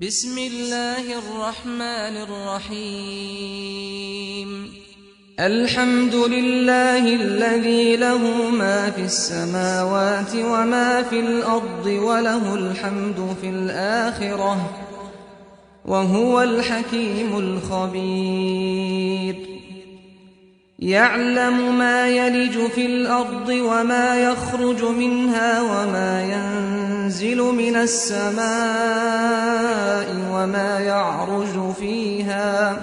بسم الله الرحمن الرحيم الحمد لله الذي له ما في السماوات وما في الأرض وله الحمد في الآخرة وهو الحكيم الخبير يعلم ما يلج في الأرض وما يخرج منها وما ينزل من السماء وما يعرج فيها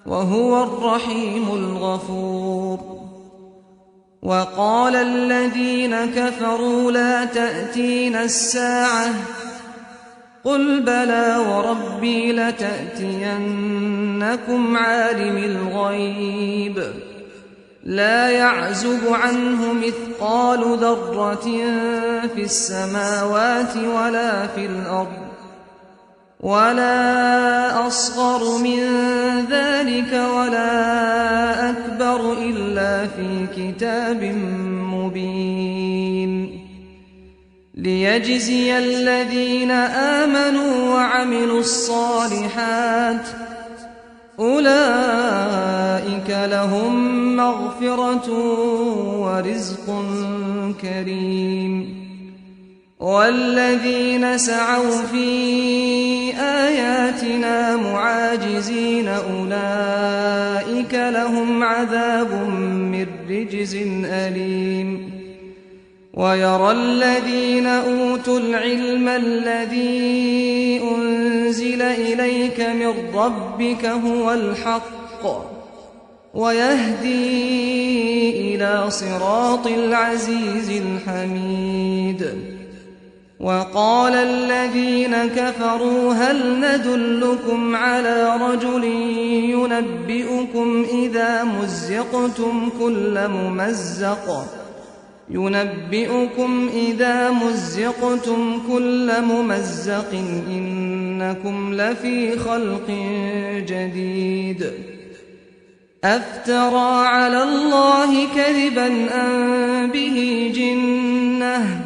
وهو الرحيم الغفور وقال الذين كفروا لا تأتينا الساعة قل بلى وربي لتأتينكم عالم الغيب لا يعزب عنه مثقال ذرة في السماوات ولا في الأرض ولا أصغر من ذلك ولا أكبر إلا في كتاب مبين ليجزي الذين آمنوا وعملوا الصالحات أولئك لهم مغفرة ورزق كريم والذين سعوا في آياتنا معاجزين أولئك لهم عذاب من رجز أليم ويرى الذين أوتوا العلم الذي أنزل إليك من ربك هو الحق ويهدي إلى صراط العزيز الحميد وقال الذين كفروا هل ندلكم على رجل ينبئكم إذا مزقتم كل ممزق إنكم لفي خلق جديد أفترى على الله كذبا أم به جنة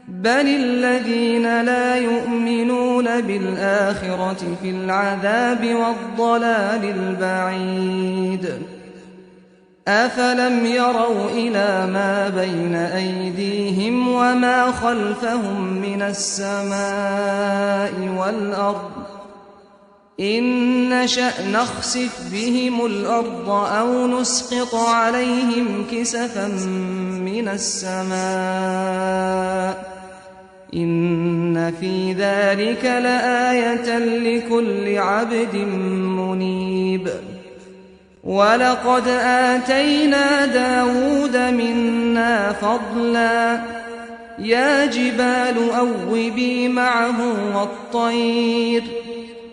بل الذين لا يؤمنون بالآخرة في العذاب والضلال البعيد أفلم يروا إلى ما بين أيديهم وما خلفهم من السماء والأرض إن نشأ نخسف بهم الأرض أو نسقط عليهم كسفا من السماء إن في ذلك لآية لكل عبد منيب ولقد آتينا داود منا فضلا يا جبال أوبي معه والطير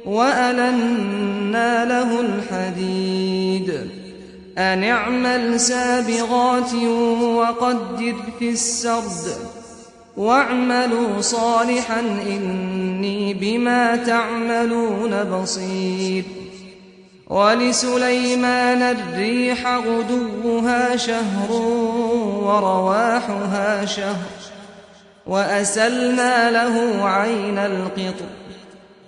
وألنا له الحديد أن اعمل سابغات وقدر في السرد واعملوا صالحا إني بما تعملون بصير ولسليمان الريح غدوها شهر ورواحها شهر وأسلنا له عين القطر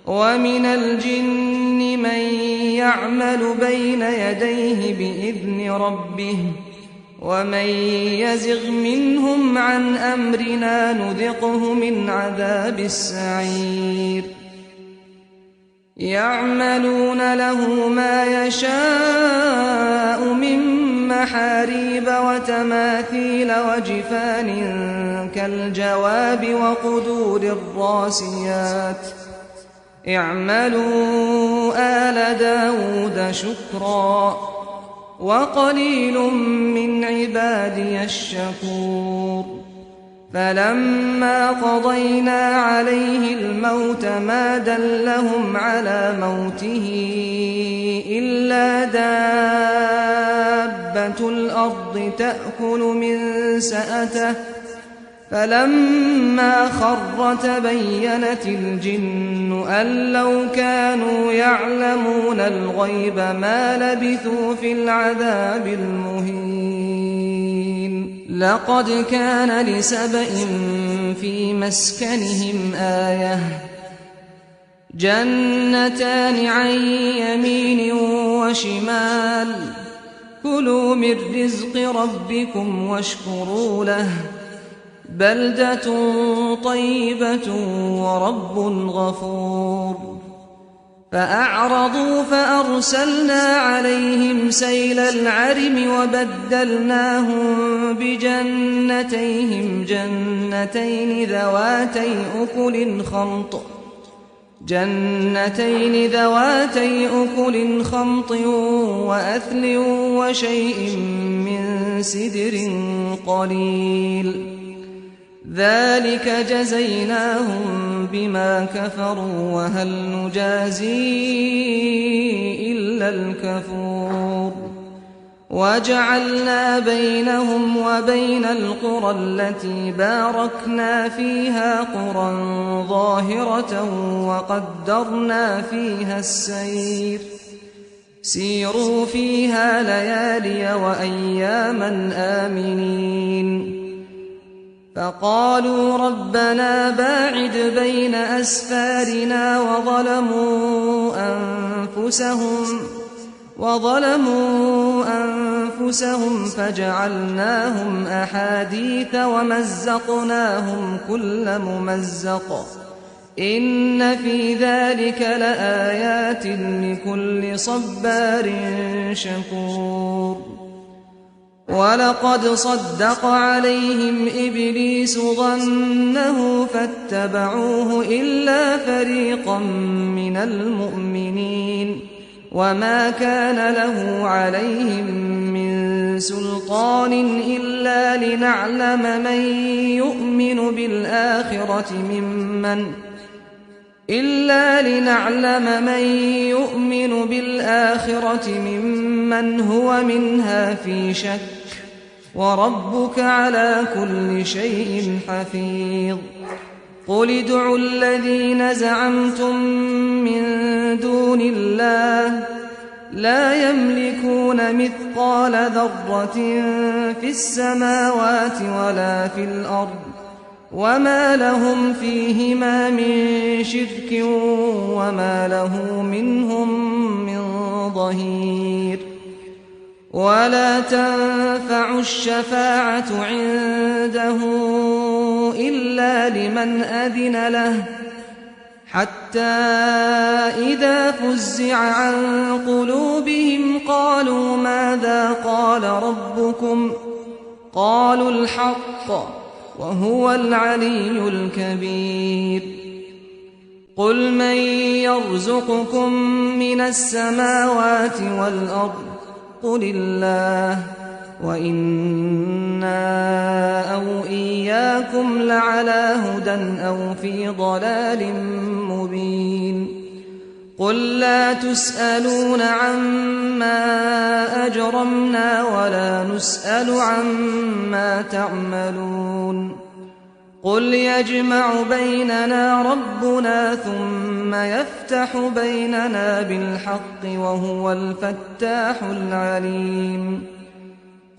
ومن الجن من يعمل بين يديه بإذن ربه ومن يزغ منهم عن أمرنا نذقه من عذاب السعير يعملون له ما يشاء من محاريب وتماثيل وجفان كالجواب وقدور الراسيات اعملوا آل داود شكرا وقليل من عبادي الشكور فلما قضينا عليه الموت ما دلهم على موته إلا دابة الأرض تأكل من سأته فلما خر تبينت الجن أن لو كانوا يعلمون الغيب ما لبثوا في العذاب المهين لقد كان لسبإ في مسكنهم آية جنتان عن يمين وشمال كلوا من رزق ربكم واشكروا له بلدة طيبة ورب غفور فأعرضوا فأرسلنا عليهم سيل العرم وبدلناهم بجنتيهم جنتين ذواتي أكل خمط وأثل وشيء من سدر قليل ذلك جزيناهم بما كفروا وهل نجازي إلا الكفور وجعلنا بينهم وبين القرى التي باركنا فيها قرى ظاهرة وقدرنا فيها السير سيروا فيها ليالي وأياما آمنين فقالوا ربنا باعد بين أسفارنا وظلموا أنفسهم فجعلناهم أحاديث ومزقناهم كل ممزق إن في ذلك لآيات لكل صبار شكور ولقد صدق عليهم إبليس ظنه فاتبعوه إلا فريقا من المؤمنين وما كان له عليهم من سلطان إلا لنعلم من يؤمن بالآخرة ممن هو منها في شك وربك على كل شيء حفيظ قل ادعوا الذين زعمتم من دون الله لا يملكون مثقال ذرة في السماوات ولا في الأرض وما لهم فيهما من شرك وما له منهم من ظهير ولا تنفع الشفاعة عنده إلا لمن أذن له حتى إذا فزع عن قلوبهم قالوا ماذا قال ربكم قالوا الحق وهو العلي الكبير قل من يرزقكم من السماوات والأرض قل الله وإنا أو إياكم لعلى هدى أو في ضلال مبين قل لا تسألون عما أجرمنا ولا نسأل عما تعملون قل يجمع بيننا ربنا ثم يفتح بيننا بالحق وهو الفتاح العليم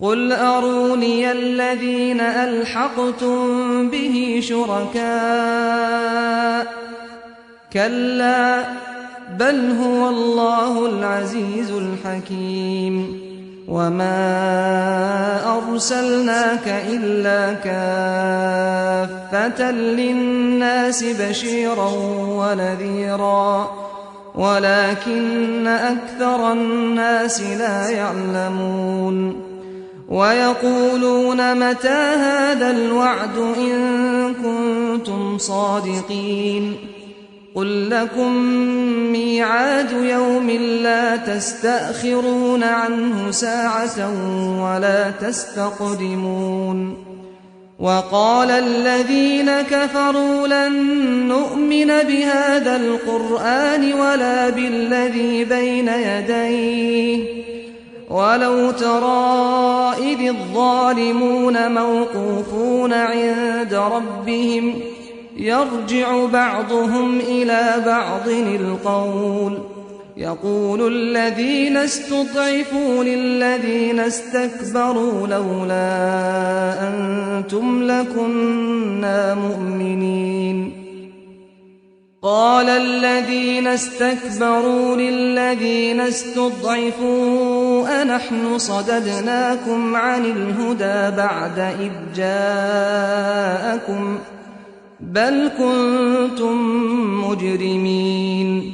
قل أروني الذين ألحقتم به شركاء كلا بل هو الله العزيز الحكيم وما أرسلناك إلا كافة للناس بشيرا ونذيرا ولكن أكثر الناس لا يعلمون ويقولون متى هذا الوعد إن كنتم صادقين قل لكم ميعاد يوم لا تستأخرون عنه ساعة ولا تستقدمون وقال الذين كفروا لن نؤمن بهذا القرآن ولا بالذي بين يديه ولو ترى إذ الظالمون موقوفون عند ربهم يرجع بعضهم إلى بعض القول يقول الذين استضعفوا للذين استكبروا لولا أنتم لكنا مؤمنين قال الذين استكبروا للذين استضعفوا أنحن صددناكم عن الهدى بعد إذ جاءكم بل كنتم مجرمين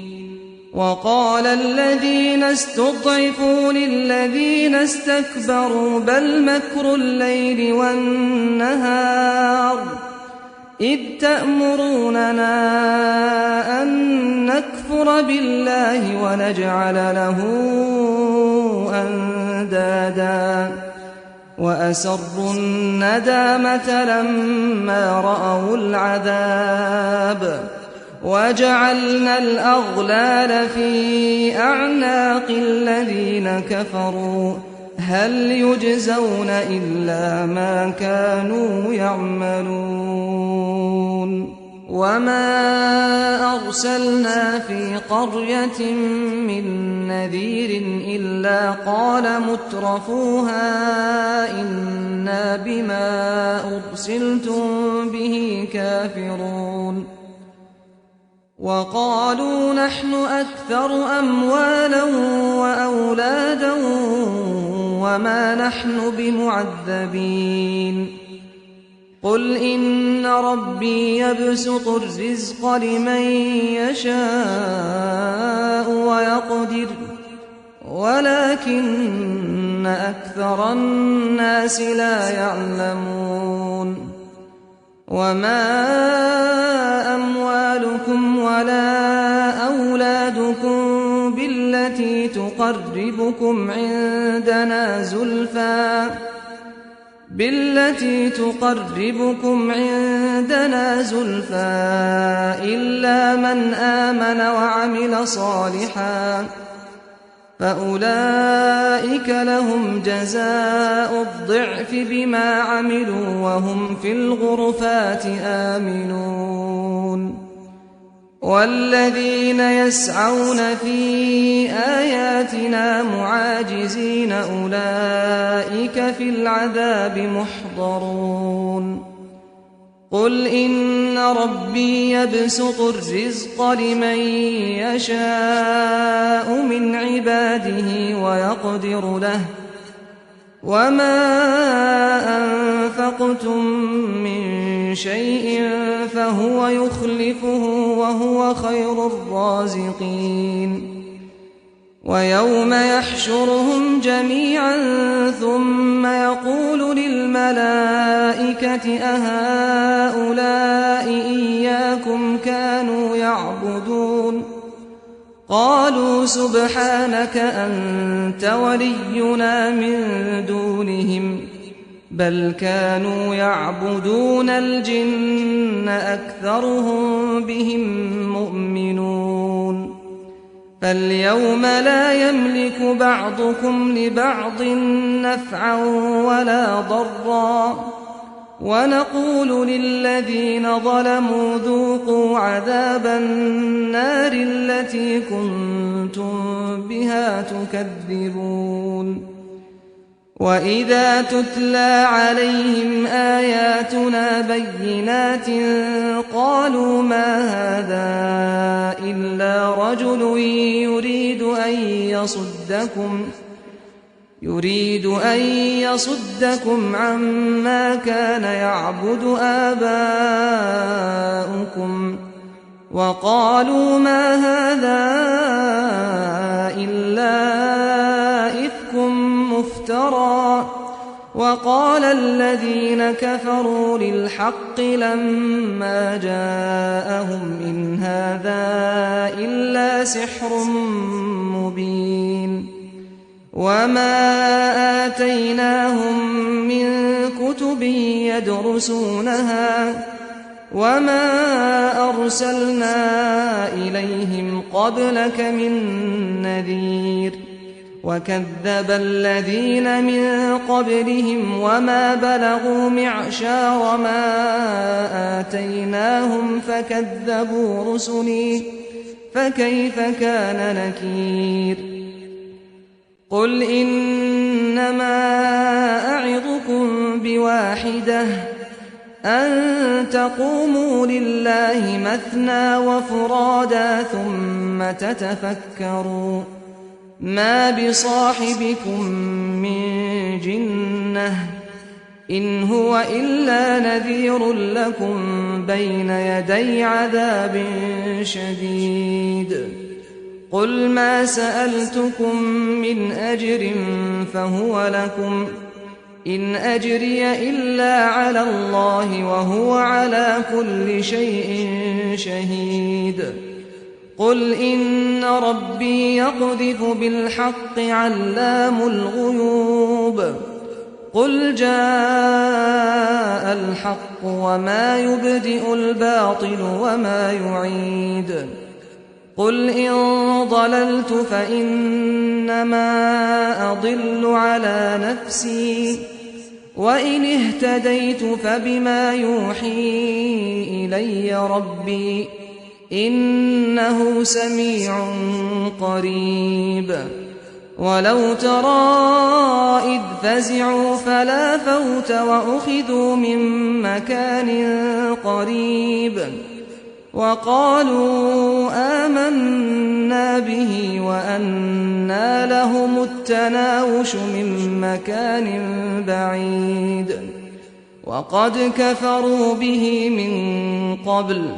وقال الذين استضعفوا للذين استكبروا بل مكر الليل والنهار إذ تأمروننا أن نكفر بالله ونجعل له أندادا وأسروا الندامة لما رأوا العذاب وجعلنا الأغلال في أعناق الذين كفروا هل يجزون إلا ما كانوا يعملون وما أرسلنا في قرية من نذير إلا قال مترفوها إنا بما أرسلتم به كافرون وقالوا نحن أكثر أموالا وأولادا وما نحن بمعذبين قل إن ربي يبسط الرزق لمن يشاء ويقدر ولكن أكثر الناس لا يعلمون وما أموالكم ولا أولادكم بالتي تقربكم عندنا زلفى إلا من آمن وعمل صالحا فأولئك لهم جزاء الضعف بما عملوا وهم في الغرفات آمنون والذين يسعون في آياتنا معاجزين أولئك في العذاب محضرون قل إن ربي يبسط الرزق لمن يشاء من عباده ويقدر له وما أنفقتم من شيء فهو يخلفه وهو خير الرازقين ويوم يحشرهم جميعا ثم يقول للملائكة أهؤلاء إياكم كانوا يعبدون قالوا سبحانك أنت ولينا من دونهم بل كانوا يعبدون الجن أكثرهم بهم مؤمنون فاليوم لا يملك بعضكم لبعض نفعا ولا ضرا ونقول للذين ظلموا ذوقوا عذاب النار التي كنتم بها تكذبون وإذا تتلى عليهم آياتنا بينات قالوا ما هذا إلا رجل يريد أن يصدكم عما كان يعبد آباؤكم وقالوا ما هذا إلا إفك مفترى وقال الذين كفروا للحق لما جاءهم إن هذا إلا سحر مبين وما آتيناهم من كتب يدرسونها وما أرسلنا إليهم قبلك من نذير وكذب الذين من قبلهم وما بلغوا معشار ما آتيناهم فكذبوا رسلي فكيف كان نكير قل إنما أعظكم بواحدة أن تقوموا لله مثنى وفرادا ثم تتفكروا ما بصاحبكم من جنة إن هو إلا نذير لكم بين يدي عذاب شديد قل ما سألتكم من أجر فهو لكم إن أجري إلا على الله وهو على كل شيء شهيد قل إن ربي يقذف بالحق علام الغيوب قل جاء الحق وما يبدئ الباطل وما يعيد قل إن ضللت فإنما أضل على نفسي وإن اهتديت فبما يوحي إلي ربي إنه سميع قريب ولو ترى إذ فزعوا فلا فوت وأخذوا من مكان قريب وقالوا آمنا به وأنى لهم التناوش من مكان بعيد وقد كفروا به من قبل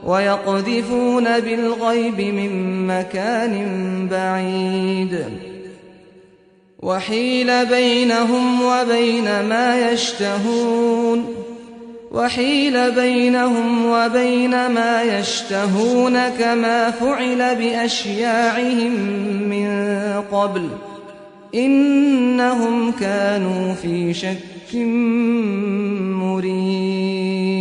ويقذفون بالغيب من مكان بعيد وحيل بينهم وبين ما يشتهون كما فعل بأشياعهم من قبل إنهم كانوا في شك مريب